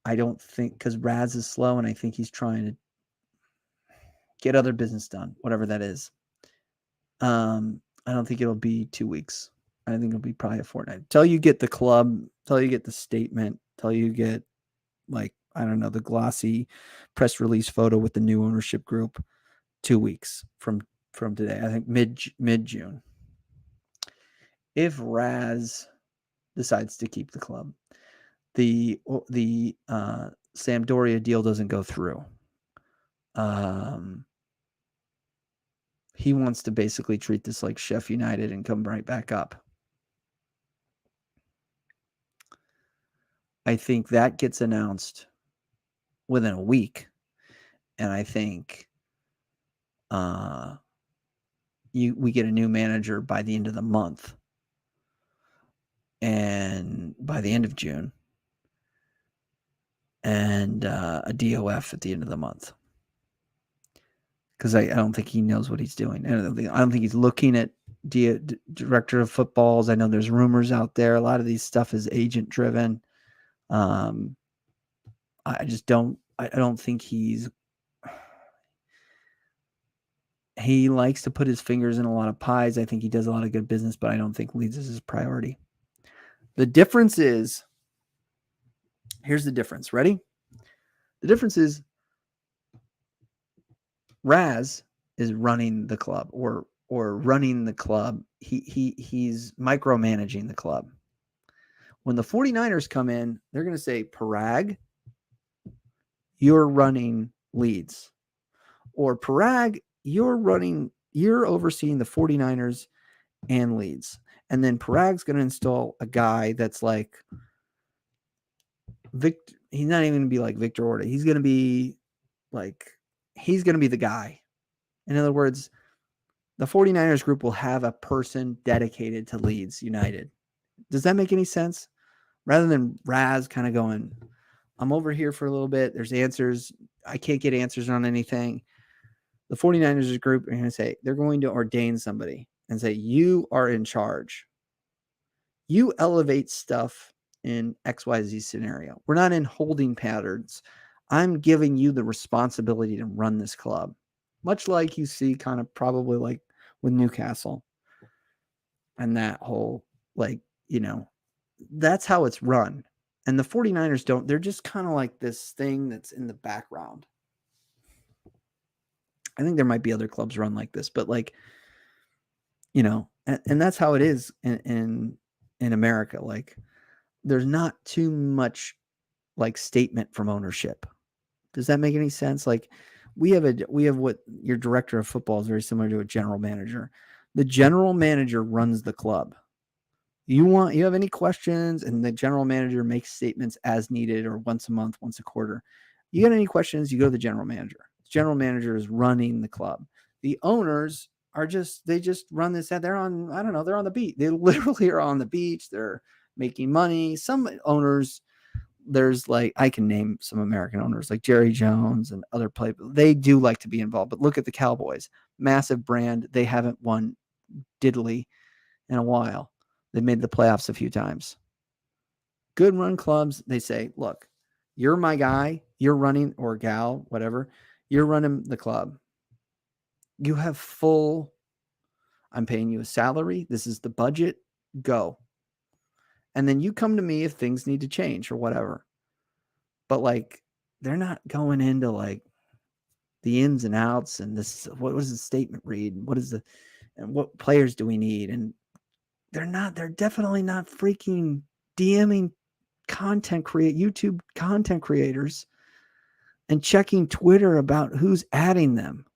I don't think, because Raz is slow, and I think he's trying to get other business done, whatever that is. I don't think it'll be 2 weeks. I think it'll be probably a fortnight. Till you get the club, till you get the statement, till you get the glossy press release photo with the new ownership group. 2 weeks from today. I think mid June. If Raz decides to keep the club, the Sampdoria deal doesn't go through. He wants to basically treat this like Sheffield United and come right back up. I think that gets announced within a week, and I think we get a new manager by the end of the month, and by the end of June, and a DOF at the end of the month. Because I don't think he knows what he's doing. I don't think he's looking at director of footballs. I know there's rumors out there. A lot of these stuff is agent driven. I don't think he likes to put his fingers in a lot of pies. I think he does a lot of good business, but I don't think Leeds is his priority. The difference is, here's the difference. Ready? The difference is Raz is running the club or running the club. He's micromanaging the club. When the 49ers come in, they're going to say, Parag, you're running Leeds. Or Parag, you're overseeing the 49ers and Leeds. And then Parag's going to install a guy that's like he's not even going to be like Victor Orta. He's going to be the guy. In other words, the 49ers group will have a person dedicated to Leeds United. Does that make any sense? Rather than Raz kind of going, I'm over here for a little bit. There's answers. I can't get answers on anything. The 49ers group are going to say, they're going to ordain somebody and say, you are in charge. You elevate stuff in XYZ scenario. We're not in holding patterns. I'm giving you the responsibility to run this club. Much like you see kind of probably like with Newcastle and that whole, that's how it's run. And the 49ers don't, they're just kind of like this thing that's in the background. I think there might be other clubs run like this, but and that's how it is in America. Like there's not too much like statement from ownership. Does that make any sense? Like we have what your director of football is very similar to a general manager. The general manager runs the club. You have any questions, and the general manager makes statements as needed or once a month, once a quarter. You got any questions, you go to the general manager. The general manager is running the club. The owners they just run this. They're on, I don't know, they're on the beach. They literally are on the beach. They're making money. Some owners, there's like, I can name some American owners like Jerry Jones and other players. They do like to be involved. But look at the Cowboys, massive brand. They haven't won diddly in a while. They made the playoffs a few times. Good run clubs, they say, look, you're my guy, you're running, or gal, whatever, you're running the club. You have full, I'm paying you a salary. This is the budget. Go. And then you come to me if things need to change or whatever. But like, they're not going into like the ins and outs and this, what does the statement read? And what players do we need? And they're definitely not freaking DMing YouTube content creators and checking Twitter about who's adding them.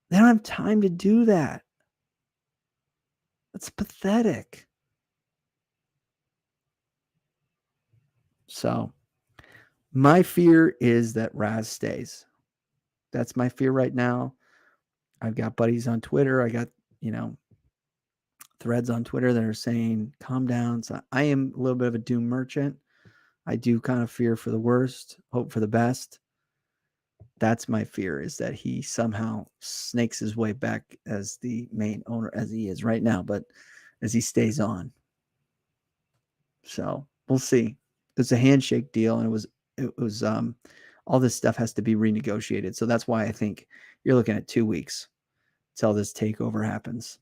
They don't have time to do that. That's pathetic. So my fear is that Raz stays. That's my fear right now. I've got buddies on Twitter. I got, threads on Twitter that are saying, calm down. So I am a little bit of a doom merchant. I do kind of fear for the worst, hope for the best. That's my fear, is that he somehow snakes his way back as the main owner as he is right now, but as he stays on. So we'll see. It's a handshake deal, and it was all this stuff has to be renegotiated. So that's why I think you're looking at 2 weeks till this takeover happens.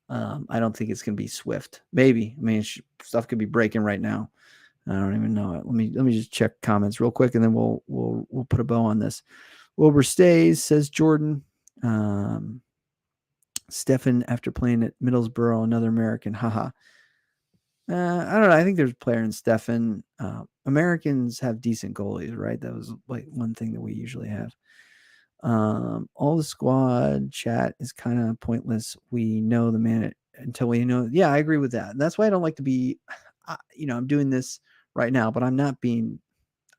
I don't think it's going to be swift. Maybe. I mean, stuff could be breaking right now. I don't even know it. Let me just check comments real quick, and then we'll put a bow on this. Wilbur stays, says Jordan. Stefan, after playing at Middlesbrough, another American. Haha. I don't know. I think there's a player in Stefan. Americans have decent goalies, right? That was like one thing that we usually have. All the squad chat is kind of pointless. We know the man until we know. Yeah, I agree with that. That's why I don't like to be, I'm doing this right now, but I'm not being,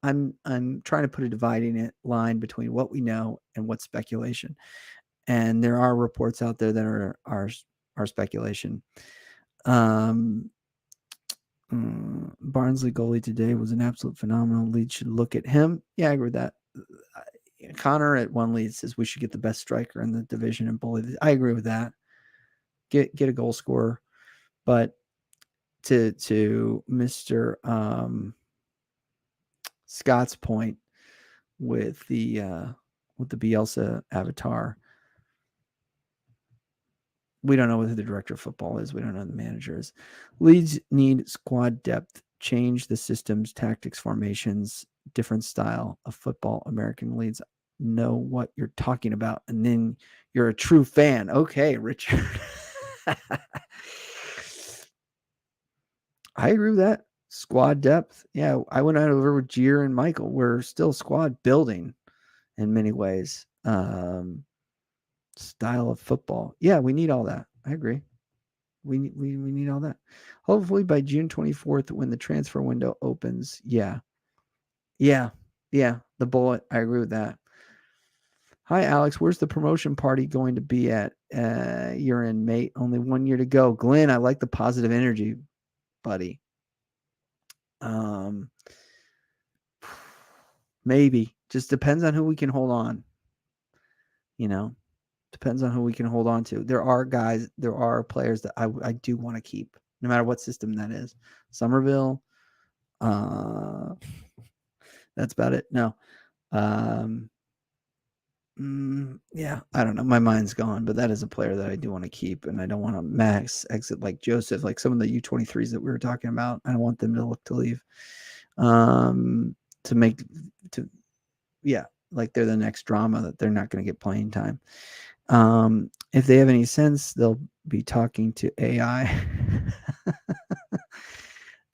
I'm trying to put a dividing line between what we know and what's speculation. And there are reports out there that are speculation. Barnsley goalie today was an absolute phenomenal. Leeds should look at him. Yeah, I agree with that. Connor at One Lead says we should get the best striker in the division and bully. I agree with that. Get a goal scorer, but to Mr. Scott's point with the Bielsa avatar, we don't know who the director of football is. We don't know who the manager is. Leeds need squad depth, change the systems, tactics, formations, different style of football. American Leeds know what you're talking about, and then you're a true fan. Okay, Richard. I agree with that. Squad depth. Yeah, I went out over with Gier and Michael. We're still squad building in many ways. Style of football. Yeah, we need all that. I agree. We need all that. Hopefully by June 24th, when the transfer window opens. Yeah. The bullet. I agree with that. Hi, Alex. Where's the promotion party going to be at? You're in, mate. Only 1 year to go. Glenn, I like the positive energy, buddy. Maybe. Just depends on who we can hold on. Depends on who we can hold on to. There are players that I do want to keep, no matter what system that is. Somerville. That's about it. No. Yeah, I don't know. My mind's gone, but that is a player that I do want to keep, and I don't want to max exit like Joseph, like some of the U23s that we were talking about. I don't want them to look to leave. Like they're the next drama that they're not going to get playing time. If they have any sense, they'll be talking to AI.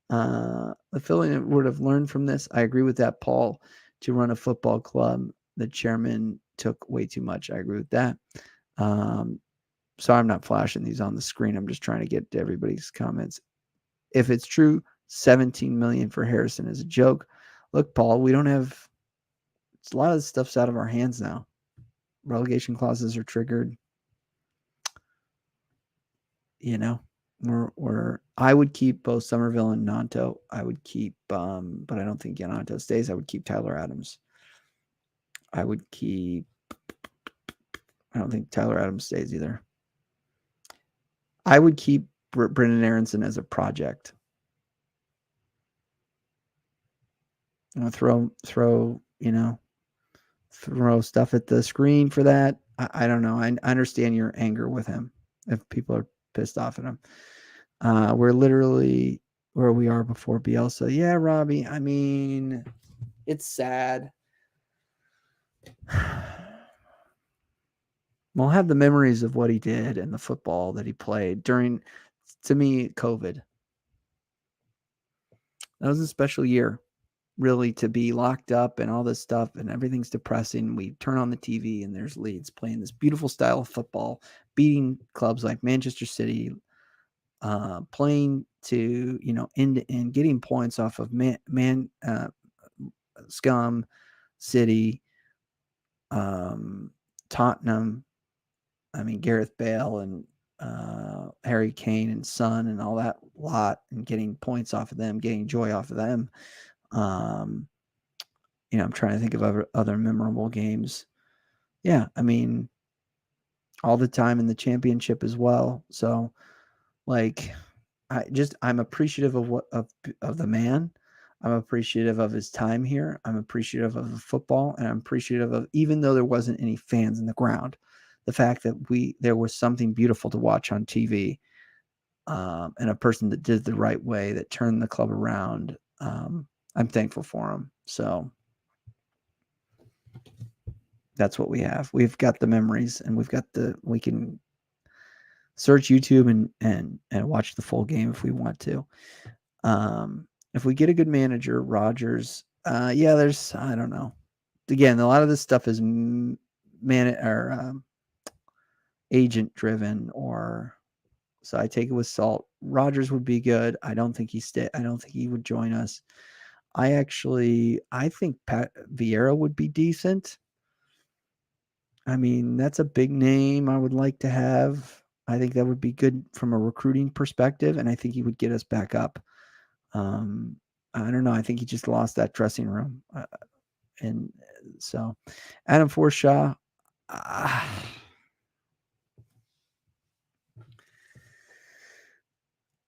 The feeling would have learned from this. I agree with that, Paul. To run a football club, The chairman took way too much. I agree with that. So I'm not flashing these on the screen. I'm just trying to get to everybody's comments. If it's true, 17 million for Harrison is a joke. Look, Paul, we don't have. A lot of this stuff's out of our hands now. Relegation clauses are triggered. You know, I would keep both Somerville and Nanto. I would keep, but I don't think Nanto stays. I would keep Tyler Adams. I would keep. I don't think Tyler Adams stays either. I would keep Brendan Aronson as a project. I'm gonna throw stuff at the screen for that. I don't know. I understand your anger with him if people are pissed off at him. We're literally where we are before Bielsa. Yeah, Robbie. I mean, it's sad. We'll have the memories of what he did and the football that he played during, to me, COVID. That was a special year, really, to be locked up and all this stuff and everything's depressing. We turn on the TV and there's Leeds playing this beautiful style of football, beating clubs like Manchester City, playing to, end to end, getting points off of Scum, City, Tottenham. I mean, Gareth Bale and Harry Kane and Son and all that lot, and getting points off of them, getting joy off of them. I'm trying to think of other memorable games. Yeah, I mean, all the time in the championship as well. So, like, I'm appreciative of the man. I'm appreciative of his time here. I'm appreciative of the football, and I'm appreciative of, even though there wasn't any fans in the ground, the fact that there was something beautiful to watch on TV, and a person that did it the right way, that turned the club around. I'm thankful for him. So that's what we have. We've got the memories, and we can search YouTube and watch the full game if we want to. If we get a good manager, Rodgers, I don't know. Again, a lot of this stuff is agent driven, so I take it with salt. Rodgers would be good. I don't think I don't think he would join us. I think Pat Vieira would be decent. I mean, that's a big name I would like to have. I think that would be good from a recruiting perspective, and I think he would get us back up. I don't know. I think he just lost that dressing room. And so Adam Forshaw,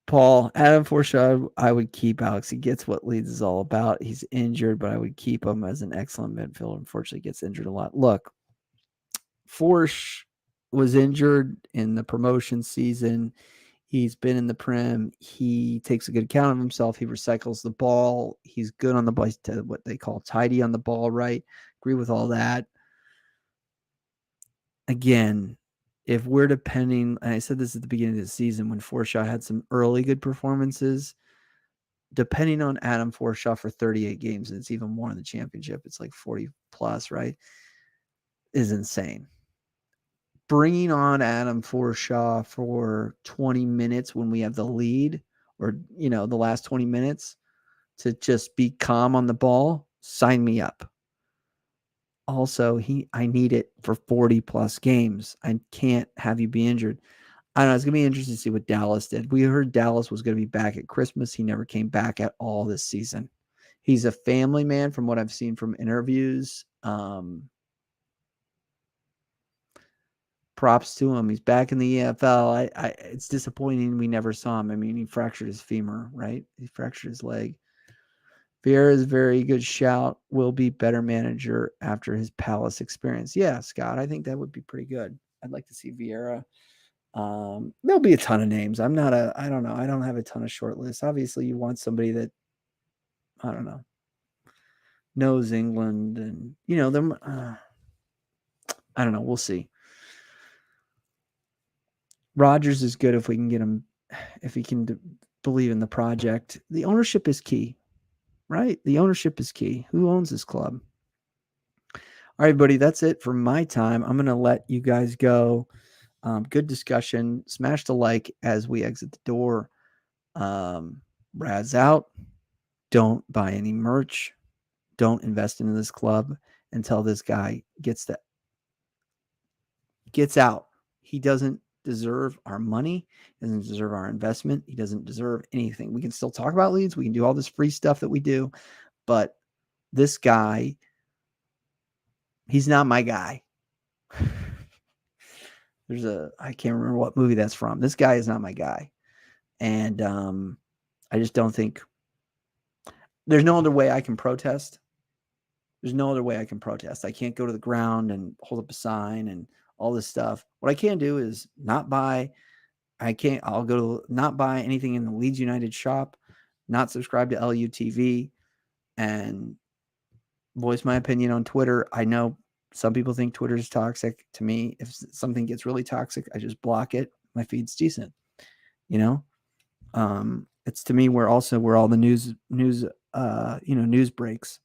Paul, Adam Forshaw, I would keep. Alex, he gets what Leeds is all about. He's injured, but I would keep him as an excellent midfielder. Unfortunately, gets injured a lot. Look, Forsh was injured in the promotion season. He's been in the Prem. He takes a good account of himself. He recycles the ball. He's good on the ball. He's what they call tidy on the ball, right? Agree with all that. Again, if we're depending, and I said this at the beginning of the season when Forshaw had some early good performances, depending on Adam Forshaw for 38 games, and it's even more in the championship, it's like 40 plus, right? Is insane. Bringing on Adam Forshaw for 20 minutes when we have the lead, or, the last 20 minutes, to just be calm on the ball, sign me up. Also, I need it for 40 plus games. I can't have you be injured. I don't know. It's going to be interesting to see what Dallas did. We heard Dallas was going to be back at Christmas. He never came back at all this season. He's a family man from what I've seen from interviews. Props to him. He's back in the EFL. It's disappointing we never saw him. I mean, he fractured his femur, right? He fractured his leg. Vieira is a very good shout. Will be better manager after his Palace experience. Yeah, Scott, I think that would be pretty good. I'd like to see Vieira. There'll be a ton of names. I don't know. I don't have a ton of short lists. Obviously, you want somebody that, I don't know, knows England and, them. I don't know. We'll see. Rodgers is good if we can get him, if he can believe in the project. The ownership is key, right? The ownership is key. Who owns this club? All right, buddy, that's it for my time. I'm going to let you guys go. Good discussion. Smash the like as we exit the door. Raz out. Don't buy any merch. Don't invest into this club until this guy gets out. He doesn't deserve our money. He doesn't deserve our investment. He doesn't deserve anything. We can still talk about Leeds. We can do all this free stuff that we do, but this guy, he's not my guy. I can't remember what movie that's from. This guy is not my guy. And I just don't think there's no other way I can protest. There's no other way I can protest. I can't go to the ground and hold up a sign and all this stuff. What I can do is not buy. I'll go to not buy anything in the Leeds United shop, not subscribe to LUTV, and voice my opinion on Twitter. I know some people think Twitter is toxic. To me, if something gets really toxic, I just block it. My feed's decent. It's to me where all the news breaks.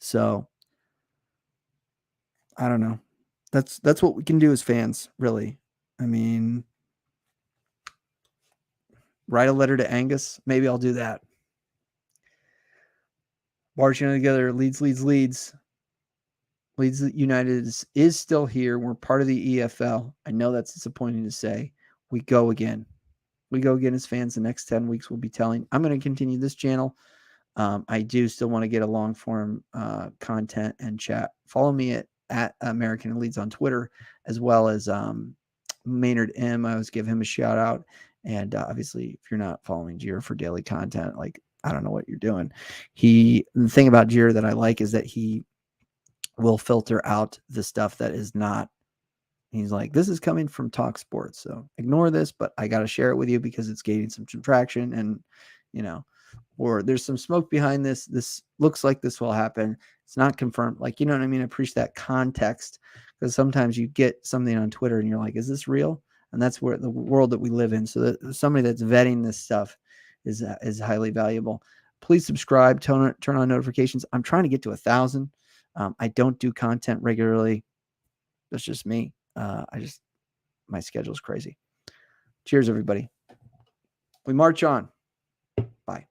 So I don't know. That's what we can do as fans, really. I mean, write a letter to Angus. Maybe I'll do that. Marching together, Leeds. Leeds United is still here. We're part of the EFL. I know that's disappointing to say. We go again. As fans. The next 10 weeks we'll be telling. I'm going to continue this channel. I do still want to get a long form content and chat. Follow me at American Leeds on Twitter, as well as Maynard M. I always give him a shout out. And obviously, if you're not following Jira for daily content, like, I don't know what you're doing. The thing about Jira that I like is that he will filter out the stuff that is not. He's like, this is coming from Talk Sports, so ignore this, but I got to share it with you because it's gaining some traction, and or there's some smoke behind this. This looks like this will happen. It's not confirmed. Like, you know what I mean? I appreciate that context, because sometimes you get something on Twitter and you're like, is this real? And that's where the world that we live in. So that somebody that's vetting this stuff is highly valuable. Please subscribe, turn on notifications. I'm trying to get to 1,000. I don't do content regularly. That's just me. My schedule is crazy. Cheers, everybody. We march on. Bye.